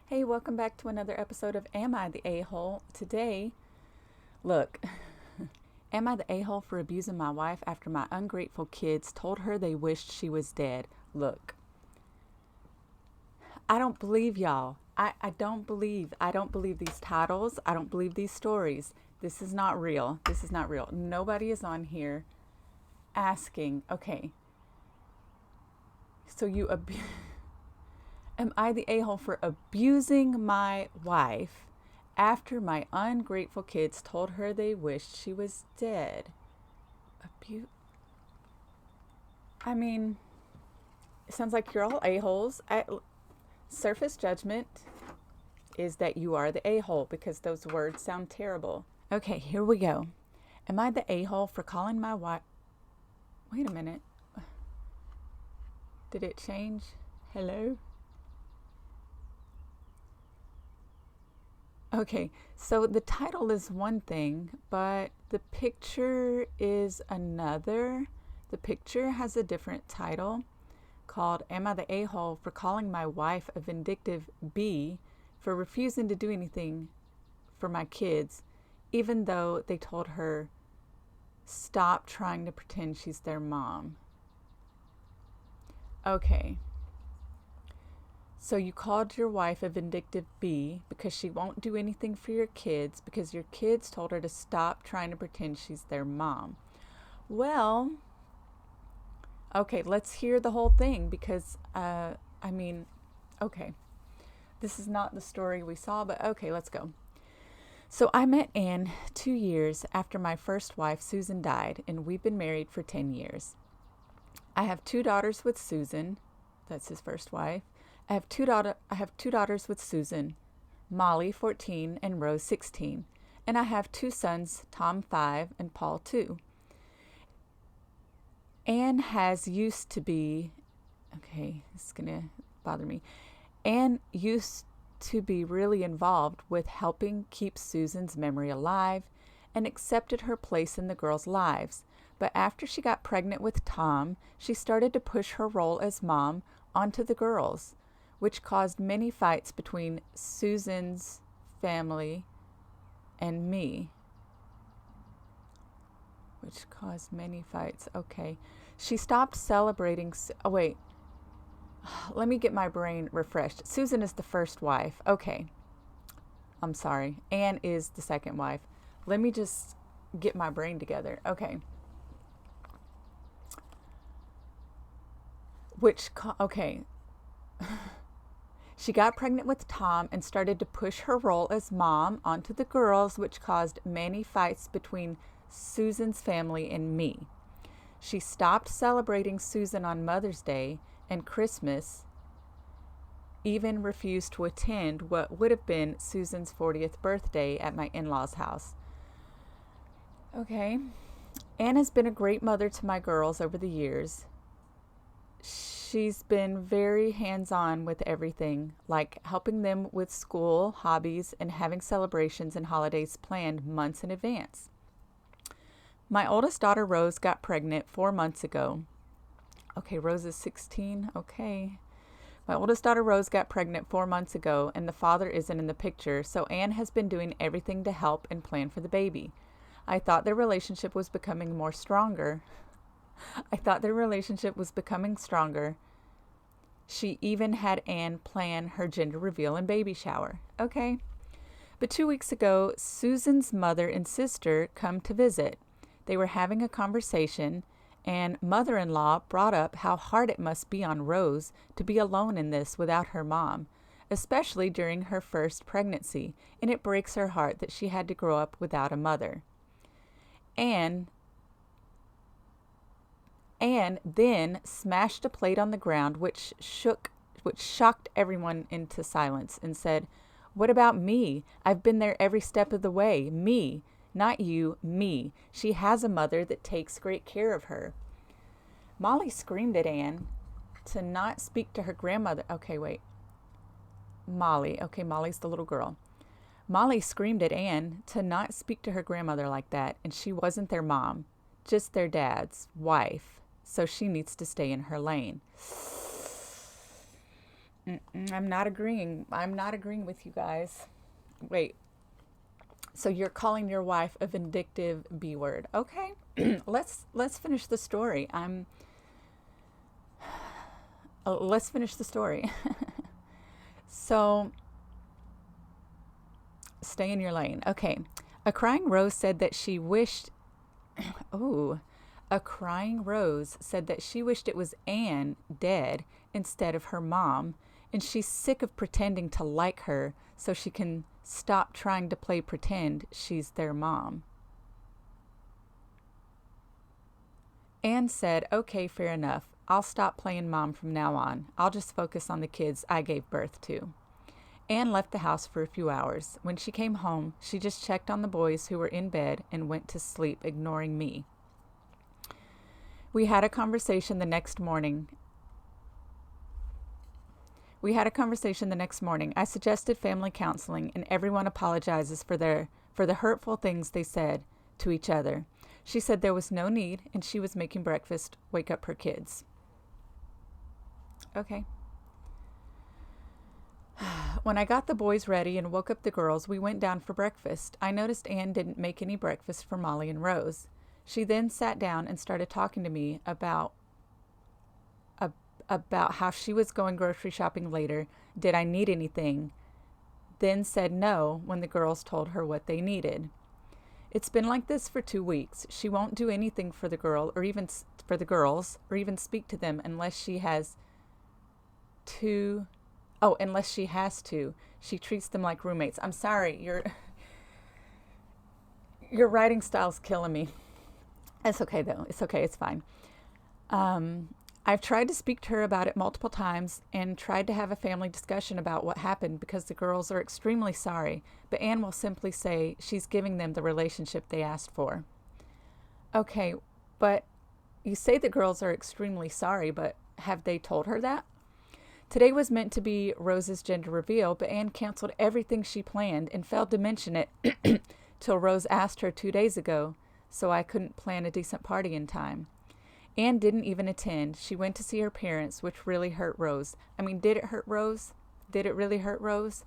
Hey, welcome back to another episode of Am I the A-hole? Today, look, am I the a-hole for abusing my wife after my ungrateful kids told her they wished she was dead? Look, I don't believe y'all. I don't believe these titles. I don't believe these stories. This is not real. This is not real. Nobody is on here asking, okay, so am I the a-hole for abusing my wife after my ungrateful kids told her they wished she was dead? I mean, it sounds like you're all a-holes. Surface judgment is that you are the a-hole because those words sound terrible. Okay, here we go. Am I the a-hole for calling my wife? Wait a minute. Did it change? Hello? Okay, so the title is one thing, but the picture is another. The picture has a different title called Am I the A-hole for calling my wife a vindictive bee for refusing to do anything for my kids, even though they told her stop trying to pretend she's their mom? Okay. So you called your wife a vindictive bee because she won't do anything for your kids because your kids told her to stop trying to pretend she's their mom. Well, okay, let's hear the whole thing because, okay, this is not the story we saw, but okay, let's go. So I met Ann 2 years after my first wife, Susan, died, and we've been married for 10 years. I have 2 daughters with Susan. That's his first wife. I have two daughters with Susan, Molly, 14, and Rose, 16. And I have 2 sons, Tom, 5, and Paul, 2. Anne used to be really involved with helping keep Susan's memory alive and accepted her place in the girls' lives. But after she got pregnant with Tom, she started to push her role as mom onto the girls, which caused many fights between Susan's family and me. Okay. She stopped celebrating. Let me get my brain refreshed. Susan is the first wife. Okay. I'm sorry. Anne is the second wife. Let me just get my brain together. Okay. Okay. She got pregnant with Tom and started to push her role as mom onto the girls, which caused many fights between Susan's family and me. She stopped celebrating Susan on Mother's Day and Christmas, even refused to attend what would have been Susan's 40th birthday at my in-laws' house. Okay. Anne has been a great mother to my girls over the years. She's been very hands-on with everything, like helping them with school, hobbies, and having celebrations and holidays planned months in advance. My oldest daughter, Rose, got pregnant 4 months ago. Okay, Rose is 16. Okay. My oldest daughter, Rose, got pregnant 4 months ago, and the father isn't in the picture, so Anne has been doing everything to help and plan for the baby. I thought their relationship was becoming stronger. She even had Anne plan her gender reveal and baby shower. Okay. But 2 weeks ago, Susan's mother and sister come to visit. They were having a conversation, and mother-in-law brought up how hard it must be on Rose to be alone in this without her mom, especially during her first pregnancy, and it breaks her heart that she had to grow up without a mother. Anne then smashed a plate on the ground, which shocked everyone into silence, and said, "What about me? I've been there every step of the way. Me. Not you, me. She has a mother that takes great care of her." Molly screamed at Anne to not speak to her grandmother. Okay, wait. Molly. Okay, Molly's the little girl. Molly screamed at Anne to not speak to her grandmother like that, and she wasn't their mom, just their dad's wife, so she needs to stay in her lane. I'm not agreeing. I'm not agreeing with you guys. Wait. So you're calling your wife a vindictive B word. Okay. Let's finish the story. Let's finish the story. So stay in your lane. Okay. A crying rose said that she wished oh, a crying rose said that she wished it was Anne dead instead of her mom, and she's sick of pretending to like her so she can stop trying to play pretend she's their mom. Anne said, okay, fair enough. I'll stop playing mom from now on. I'll just focus on the kids I gave birth to. Anne left the house for a few hours. When she came home, she just checked on the boys who were in bed and went to sleep, ignoring me. We had a conversation the next morning. I suggested family counseling, and everyone apologizes for the hurtful things they said to each other. She said there was no need, and she was making breakfast, wake up her kids. Okay. When I got the boys ready and woke up the girls, we went down for breakfast. I noticed Anne didn't make any breakfast for Molly and Rose. She then sat down and started talking to me about how she was going grocery shopping later. Did I need anything? Then said no when the girls told her what they needed. It's been like this for 2 weeks. She won't do anything for the girls or even speak to them unless she has to. She treats them like roommates. I'm sorry, your writing style's killing me. It's okay though. It's okay. It's fine. I've tried to speak to her about it multiple times and tried to have a family discussion about what happened because the girls are extremely sorry, but Anne will simply say she's giving them the relationship they asked for. Okay, but you say the girls are extremely sorry, but have they told her that? Today was meant to be Rose's gender reveal, but Anne canceled everything she planned and failed to mention it till Rose asked her 2 days ago, so I couldn't plan a decent party in time. Anne didn't even attend. She went to see her parents, which really hurt Rose. I mean, did it hurt Rose? Did it really hurt Rose?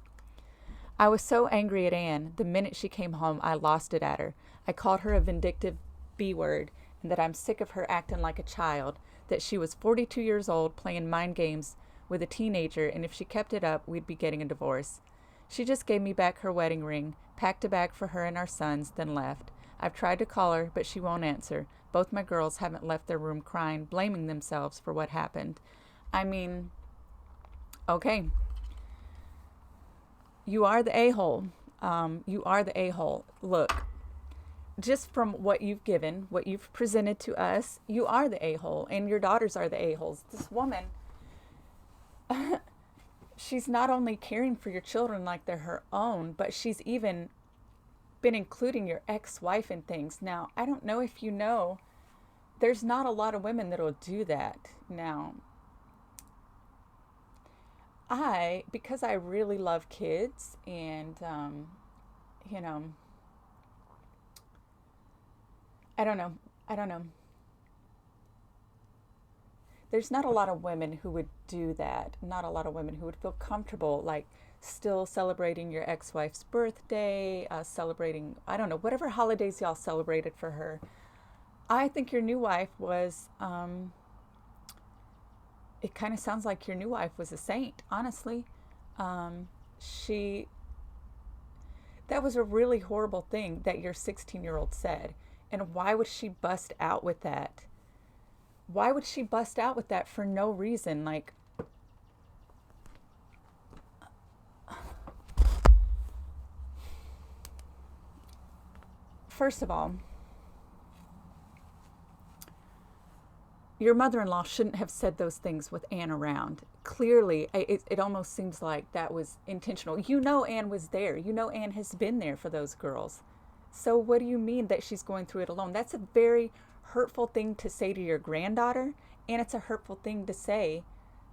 I was so angry at Anne. The minute she came home, I lost it at her. I called her a vindictive B word, and that I'm sick of her acting like a child, that she was 42 years old playing mind games with a teenager, and if she kept it up, we'd be getting a divorce. She just gave me back her wedding ring, packed a bag for her and our sons, then left. I've tried to call her, but she won't answer. Both my girls haven't left their room crying, blaming themselves for what happened. I mean, okay. You are the a-hole. You are the a-hole. Look, just from what you've given, what you've presented to us, you are the a-hole, and your daughters are the a-holes. This woman, she's not only caring for your children like they're her own, but she's even been including your ex-wife in things. Now, I don't know if you know, there's not a lot of women that'll do that. Now, because I really love kids and, I don't know. There's not a lot of women who would do that. Not a lot of women who would feel comfortable, like, still celebrating your ex-wife's birthday, celebrating, I don't know, whatever holidays y'all celebrated for her. I think your new wife was, it kind of sounds like your new wife was a saint, honestly. That was a really horrible thing that your 16-year-old said. And why would she bust out with that? Why would she bust out with that for no reason? Like, first of all, your mother-in-law shouldn't have said those things with Anne around. Clearly, it almost seems like that was intentional. You know Anne was there. You know Anne has been there for those girls. So what do you mean that she's going through it alone? That's a very hurtful thing to say to your granddaughter, and it's a hurtful thing to say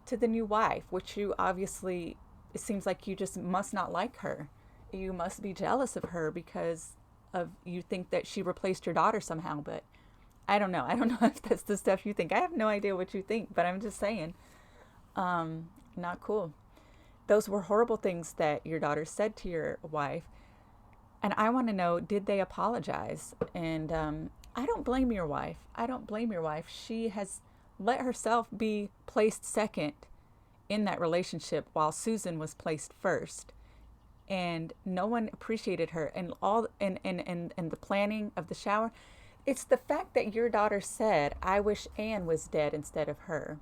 to the new wife, which you obviously, it seems like you just must not like her. You must be jealous of her because of, you think that she replaced your daughter somehow, but I don't know. I don't know if that's the stuff you think. I have no idea what you think, but I'm just saying, not cool. those were horrible things that your daughter said to your wife. And I want to know, did they apologize? And I don't blame your wife. I don't blame your wife. She has let herself be placed second in that relationship while Susan was placed first. And no one appreciated her, and all and the planning of the shower. It's the fact that your daughter said, I wish Anne was dead instead of her.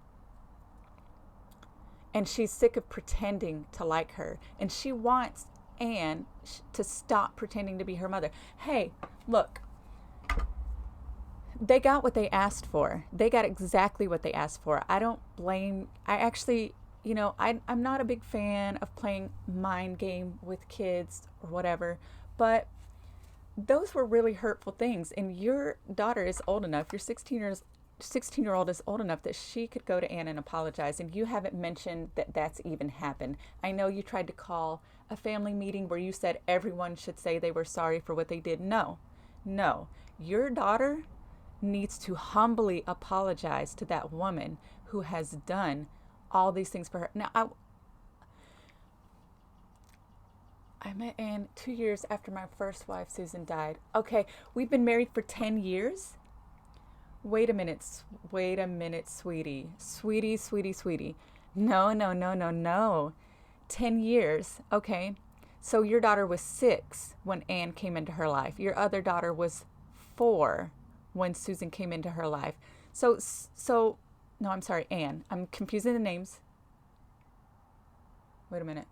And she's sick of pretending to like her. And she wants Anne to stop pretending to be her mother. Hey, look, they got what they asked for. They got exactly what they asked for. I don't blame, I actually, I'm not a big fan of playing mind game with kids or whatever, but those were really hurtful things. And your daughter is old enough, your 16-year-old is old enough that she could go to Anne and apologize, and you haven't mentioned that that's even happened. I know you tried to call a family meeting where you said everyone should say they were sorry for what they did. No. Your daughter needs to humbly apologize to that woman who has done all these things for her. Now, I met Anne 2 years after my first wife, Susan, died. Okay, we've been married for 10 years? Wait a minute, sweetie. Sweetie. No. 10 years, okay. So your daughter was 6 when Anne came into her life. Your other daughter was 4 when Susan came into her life. No, I'm sorry, Anne. I'm confusing the names. Wait a minute.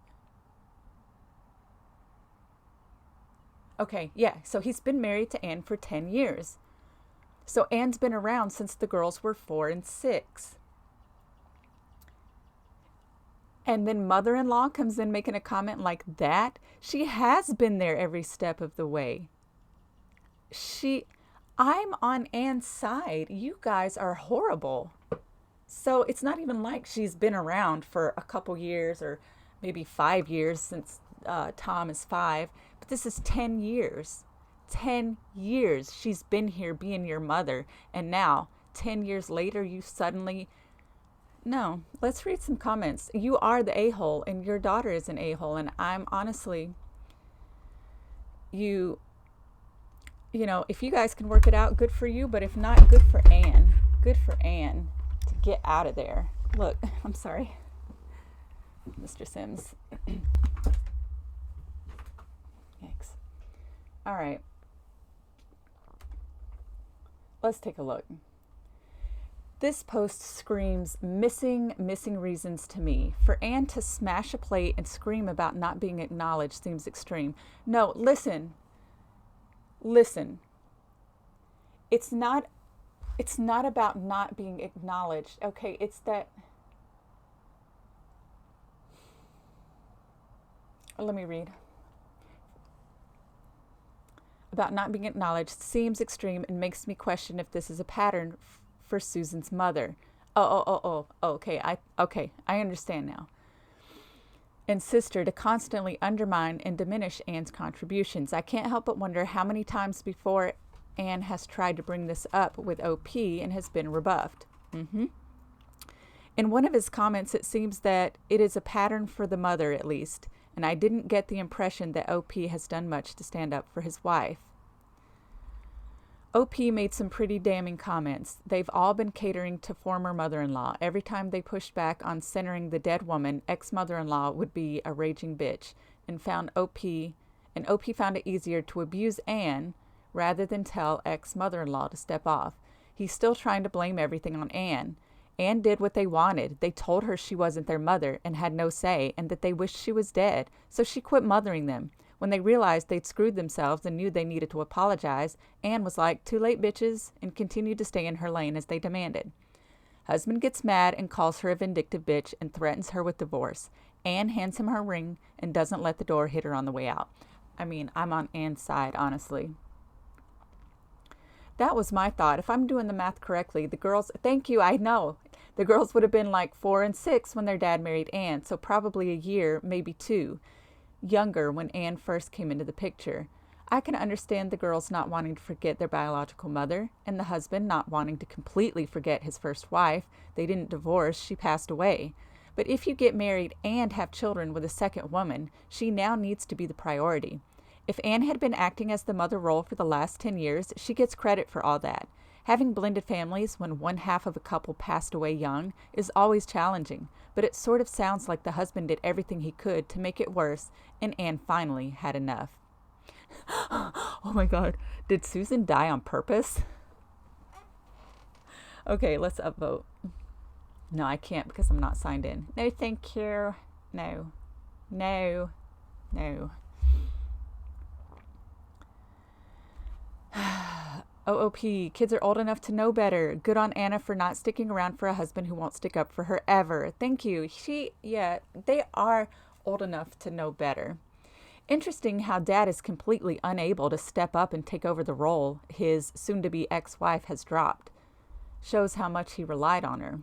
Okay, yeah, so he's been married to Anne for 10 years. So Anne's been around since the girls were 4 and 6. And then mother-in-law comes in making a comment like that. She has been there every step of the way. I'm on Anne's side. You guys are horrible. So it's not even like she's been around for a couple years or maybe 5 years since Tom is 5. But this is 10 years. 10 years she's been here being your mother. And now, 10 years later, you suddenly... No, let's read some comments. You are the a-hole and your daughter is an a-hole. And I'm honestly, if you guys can work it out, good for you. But if not, good for Anne. Good for Anne to get out of there. Look, I'm sorry, Mr. Sims. Yikes. All right. Let's take a look. This post screams missing reasons to me. For Anne to smash a plate and scream about not being acknowledged seems extreme. No, listen. It's not about not being acknowledged. Okay, it's that... Let me read. About not being acknowledged seems extreme and makes me question if this is a pattern for Susan's mother. Okay, I understand now. And sister, to constantly undermine and diminish Anne's contributions. I can't help but wonder how many times before Anne has tried to bring this up with OP and has been rebuffed. In one of his comments, it seems that it is a pattern for the mother, at least, and I didn't get the impression that OP has done much to stand up for his wife. OP made some pretty damning comments. They've all been catering to former mother-in-law. Every time they pushed back on centering the dead woman, ex-mother-in-law would be a raging bitch, and OP found it easier to abuse Anne rather than tell ex-mother-in-law to step off. He's still trying to blame everything on Anne. Anne did what they wanted. They told her she wasn't their mother and had no say, and that they wished she was dead, so she quit mothering them. When they realized they'd screwed themselves and knew they needed to apologize, Anne was like, "Too late, bitches," and continued to stay in her lane as they demanded. Husband gets mad and calls her a vindictive bitch and threatens her with divorce. Anne hands him her ring and doesn't let the door hit her on the way out. I mean, I'm on Anne's side, honestly. That was my thought. If I'm doing the math correctly, the girls... Thank you, I know. The girls would have been like 4 and 6 when their dad married Anne, so probably a year, maybe 2. Younger when Anne first came into the picture. I can understand the girls not wanting to forget their biological mother, and the husband not wanting to completely forget his first wife. They didn't divorce, she passed away. But if you get married and have children with a second woman, she now needs to be the priority. If Anne had been acting as the mother role for the last 10 years, she gets credit for all that. Having blended families when one half of a couple passed away young is always challenging, but it sort of sounds like the husband did everything he could to make it worse, and Anne finally had enough. Oh my God, did Susan die on purpose? Okay, let's upvote. No, I can't because I'm not signed in. No, thank you. No. No. No. OOP, kids are old enough to know better. Good on Anna for not sticking around for a husband who won't stick up for her ever. Thank you. They are old enough to know better. Interesting how Dad is completely unable to step up and take over the role his soon-to-be ex-wife has dropped. Shows how much he relied on her.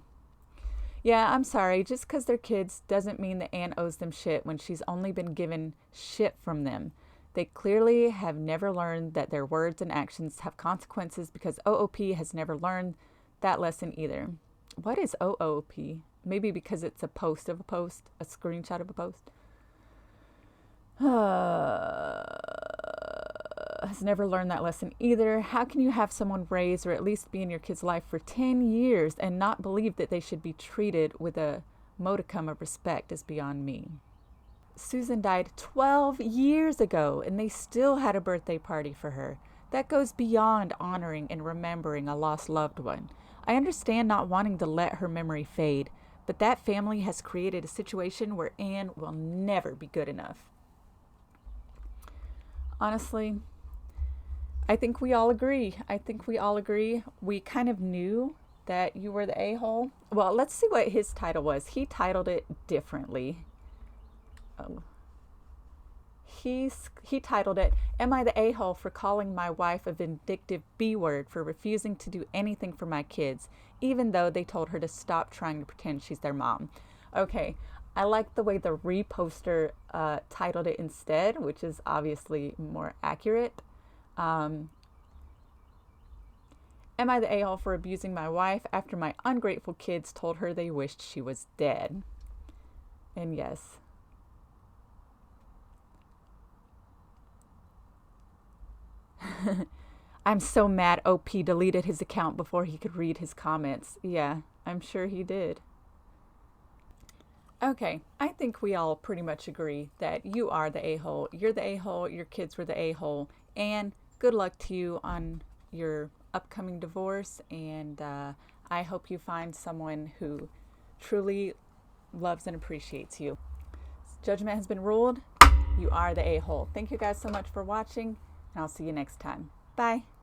Yeah, I'm sorry. Just because they're kids doesn't mean that Anne owes them shit when she's only been given shit from them. They clearly have never learned that their words and actions have consequences because OOP has never learned that lesson either. What is OOP? Maybe because it's a post of a post, a screenshot of a post. Has never learned that lesson either. How can you have someone raise or at least be in your kid's life for 10 years and not believe that they should be treated with a modicum of respect is beyond me. Susan died 12 years ago and they still had a birthday party for her. That goes beyond honoring and remembering a lost loved one. I understand not wanting to let her memory fade, but that family has created a situation where Anne will never be good enough. Honestly, I think we all agree. We kind of knew that you were the a-hole. Well, let's see what his title was. He titled it differently. He titled it, "Am I the a-hole for calling my wife a vindictive B-word for refusing to do anything for my kids, even though they told her to stop trying to pretend she's their mom?" Okay, I like the way the reposter titled it instead, which is obviously more accurate. Am I the a-hole for abusing my wife after my ungrateful kids told her they wished she was dead? And yes. I'm so mad OP deleted his account before he could read his comments. Yeah, I'm sure he did. Okay, I think we all pretty much agree that you are the a-hole. You're the a-hole, your kids were the a-hole, and good luck to you on your upcoming divorce, and I hope you find someone who truly loves and appreciates you. Judgment has been ruled. You are the a-hole. Thank you guys so much for watching, and I'll see you next time. Bye.